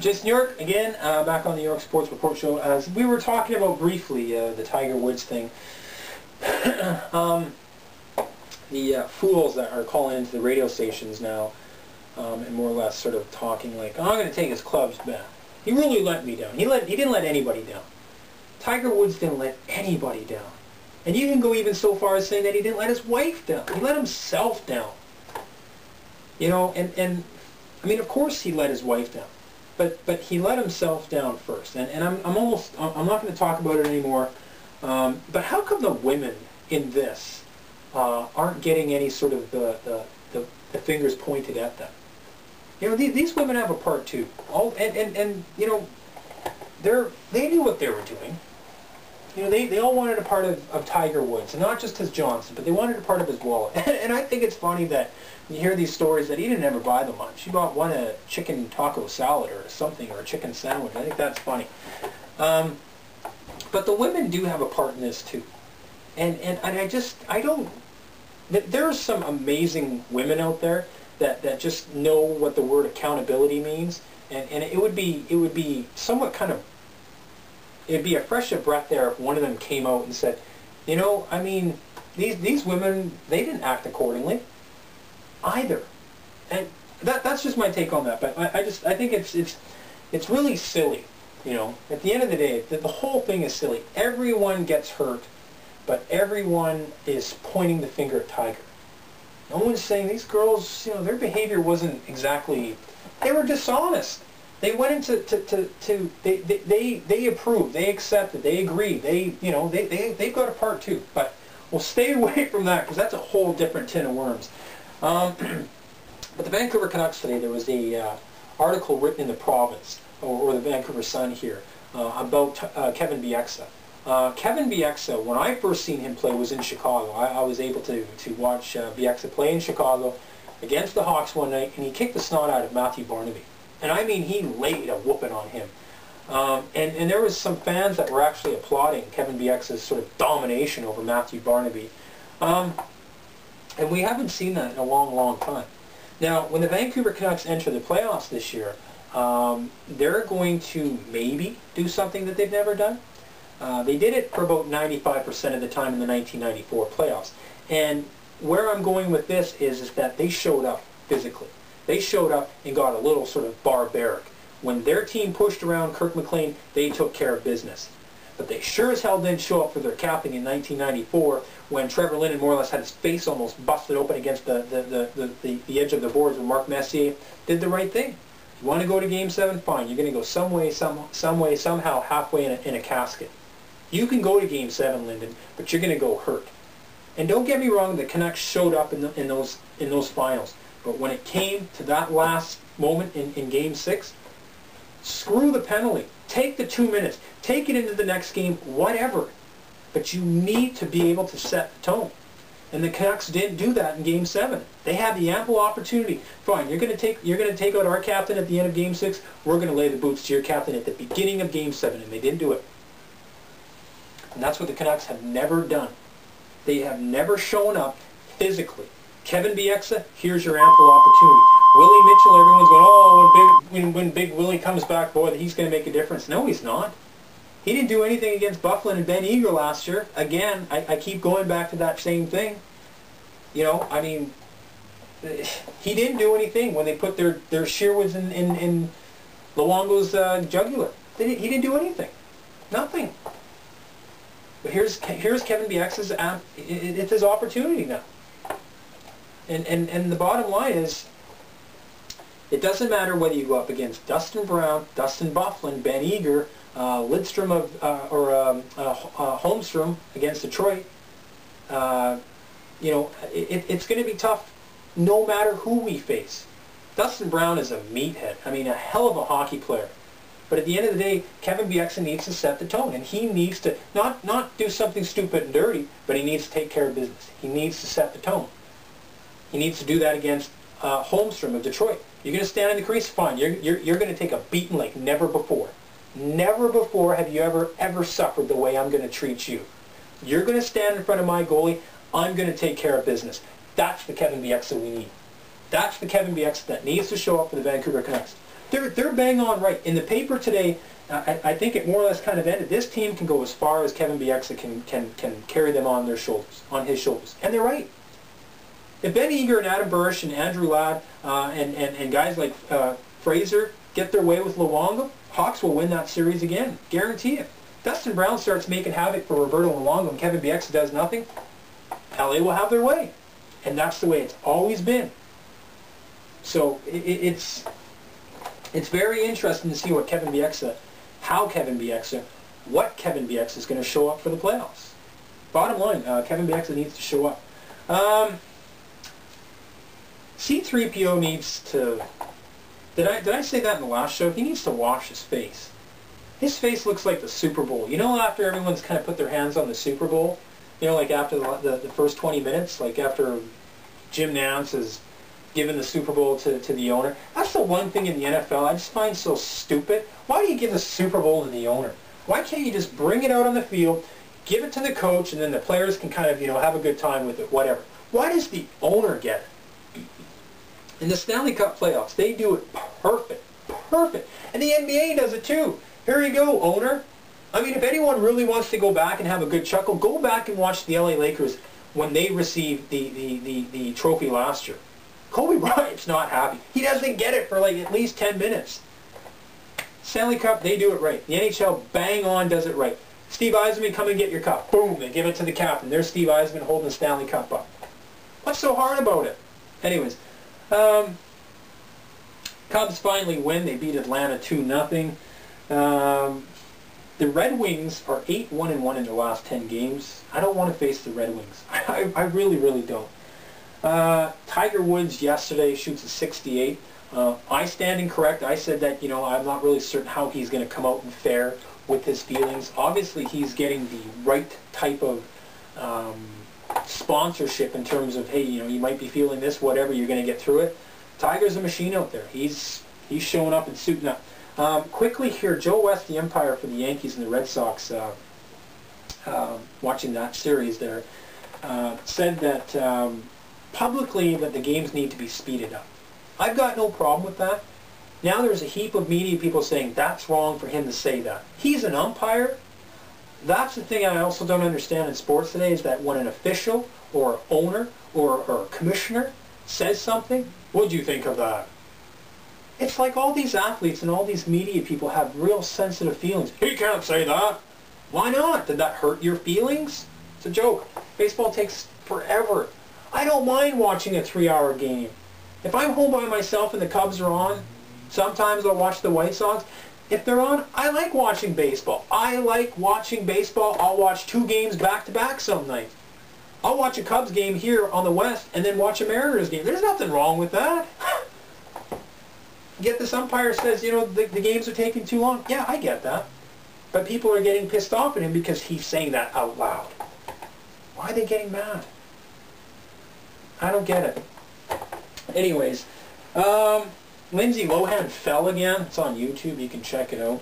Just New York again, back on the New York Sports Report Show. As we were talking about briefly, the Tiger Woods thing. The fools that are calling into the radio stations now, and more or less sort of talking like, "Oh, I'm going to take his clubs back. He really let me down. He didn't let anybody down. Tiger Woods didn't let anybody down. And you can go even so far as saying that he didn't let his wife down. He let himself down. You know, and I mean, of course he let his wife down. But he let himself down first. And I'm not going to talk about it anymore. But how come the women in this aren't getting any sort of the fingers pointed at them? You know, these women have a part too. And you know, they knew what they were doing. You know, they all wanted a part of Tiger Woods, and not just his Johnson, but they wanted a part of his wallet. And I think it's funny that you hear these stories that he didn't ever buy them lunch. He bought one a chicken taco salad or something, or a chicken sandwich. I think that's funny. But the women do have a part in this too. And I don't... There are some amazing women out there that just know what the word accountability means. And it would be somewhat kind of... It'd be a fresh of breath there if one of them came out and said, you know, I mean, these women, they didn't act accordingly either. And that's just my take on that. But I think it's really silly, you know. At the end of the day, the whole thing is silly. Everyone gets hurt, but everyone is pointing the finger at Tiger. No one's saying these girls, you know, their behavior wasn't exactly, they were dishonest. They went into they approved, they accepted, they agreed, they've got a part too. But we'll stay away from that because that's a whole different tin of worms. But the Vancouver Canucks today, there was a article written in the Province or the Vancouver Sun here about Kevin Beiksa. Kevin Beiksa, when I first seen him play, was in Chicago. I was able to watch Beiksa play in Chicago against the Hawks one night, and he kicked the snot out of Matthew Barnaby. And I mean, he laid a whooping on him. And there was some fans that were actually applauding Kevin Bieksa's sort of domination over Matthew Barnaby. And we haven't seen that in a long, long time. Now, when the Vancouver Canucks enter the playoffs this year, they're going to maybe do something that they've never done. They did it for about 95% of the time in the 1994 playoffs. And where I'm going with this is that they showed up physically. They showed up and got a little sort of barbaric. When their team pushed around Kirk McLean, they took care of business. But they sure as hell didn't show up for their captain in 1994 when Trevor Linden more or less had his face almost busted open against the edge of the boards when Mark Messier did the right thing. You want to go to Game 7? Fine. You're going to go some way, somehow, halfway in a casket. You can go to Game 7, Linden, but you're going to go hurt. And don't get me wrong, the Canucks showed up in those finals. But when it came to that last moment in Game 6, screw the penalty. Take the 2 minutes. Take it into the next game, whatever. But you need to be able to set the tone. And the Canucks didn't do that in Game 7. They had the ample opportunity. Fine, you're going to take out our captain at the end of Game 6. We're going to lay the boots to your captain at the beginning of Game 7. And they didn't do it. And that's what the Canucks have never done. They have never shown up physically. Kevin Bieksa, here's your ample opportunity. Willie Mitchell, everyone's going, oh, when Big Willie comes back, boy, he's going to make a difference. No, he's not. He didn't do anything against Bufflin and Ben Eager last year. Again, I keep going back to that same thing. You know, I mean, he didn't do anything when they put their Shearwoods in Luongo's jugular. He didn't do anything. Nothing. But here's Kevin Bieksa's, it's his opportunity now. And the bottom line is, it doesn't matter whether you go up against Dustin Brown, Dustin Bufflin, Ben Eager, Lidstrom or Holmstrom against Detroit. You know, it's going to be tough no matter who we face. Dustin Brown is a meathead. I mean, a hell of a hockey player. But at the end of the day, Kevin Bieksa needs to set the tone, and he needs to not do something stupid and dirty, but he needs to take care of business. He needs to set the tone. He needs to do that against Holmstrom of Detroit. You're going to stand in the crease? Fine. You're going to take a beating like never before. Never before have you ever suffered the way I'm going to treat you. You're going to stand in front of my goalie. I'm going to take care of business. That's the Kevin Bieksa we need. That's the Kevin Bieksa that needs to show up for the Vancouver Canucks. They're bang on right. In the paper today, I think it more or less kind of ended. This team can go as far as Kevin Bieksa can carry them on their shoulders, on his shoulders. And they're right. If Ben Eager and Adam Burish and Andrew Ladd and guys like Fraser get their way with Luongo, Hawks will win that series again. Guarantee it. Dustin Brown starts making havoc for Roberto Luongo and Kevin Bieksa does nothing, LA will have their way. And that's the way it's always been. So it's very interesting to see what Kevin Bieksa, what Kevin Bieksa is going to show up for the playoffs. Bottom line, Kevin Bieksa needs to show up. C-3PO needs to... Did I say that in the last show? He needs to wash his face. His face looks like the Super Bowl. You know, after everyone's kind of put their hands on the Super Bowl, you know, like after the first 20 minutes, like after Jim Nantz has given the Super Bowl to the owner. That's the one thing in the NFL I just find so stupid. Why do you give the Super Bowl to the owner? Why can't you just bring it out on the field, give it to the coach, and then the players can kind of, you know, have a good time with it, whatever. Why does the owner get it? In the Stanley Cup playoffs, they do it perfect. Perfect. And the NBA does it too. Here you go, owner. I mean, if anyone really wants to go back and have a good chuckle, go back and watch the LA Lakers when they received the trophy last year. Kobe Bryant's not happy. He doesn't get it for like at least 10 minutes. Stanley Cup, they do it right. The NHL, bang on, does it right. Steve Yzerman, come and get your cup. Boom, they give it to the captain. There's Steve Yzerman holding the Stanley Cup up. What's so hard about it? Anyways, Cubs finally win. They beat Atlanta 2-0. The Red Wings are 8-1-1 in their last 10 games. I don't want to face the Red Wings. I really, really don't. Tiger Woods yesterday shoots a 68. I stand incorrect. I said that, you know, I'm not really certain how he's going to come out and fare with his feelings. Obviously, he's getting the right type of sponsorship in terms of, hey, you know, you might be feeling this, whatever, you're going to get through it. Tiger's a machine out there. He's showing up and suiting up. Quickly here, Joe West, the umpire for the Yankees and the Red Sox, watching that series there, said that publicly that the games need to be speeded up. I've got no problem with that. Now there's a heap of media people saying that's wrong for him to say that. He's an umpire. That's the thing I also don't understand in sports today, is that when an official or owner or a commissioner says something, what do you think of that? It's like all these athletes and all these media people have real sensitive feelings. He can't say that. Why not? Did that hurt your feelings? It's a joke. Baseball takes forever. I don't mind watching a 3-hour game. If I'm home by myself and the Cubs are on, sometimes I'll watch the White Sox. If they're on, I like watching baseball. I like watching baseball. I'll watch 2 games back-to-back some nights. I'll watch a Cubs game here on the West and then watch a Mariners game. There's nothing wrong with that. Yet this umpire says, you know, the games are taking too long. Yeah, I get that. But people are getting pissed off at him because he's saying that out loud. Why are they getting mad? I don't get it. Anyways, Lindsay Lohan fell again. It's on YouTube. You can check it out.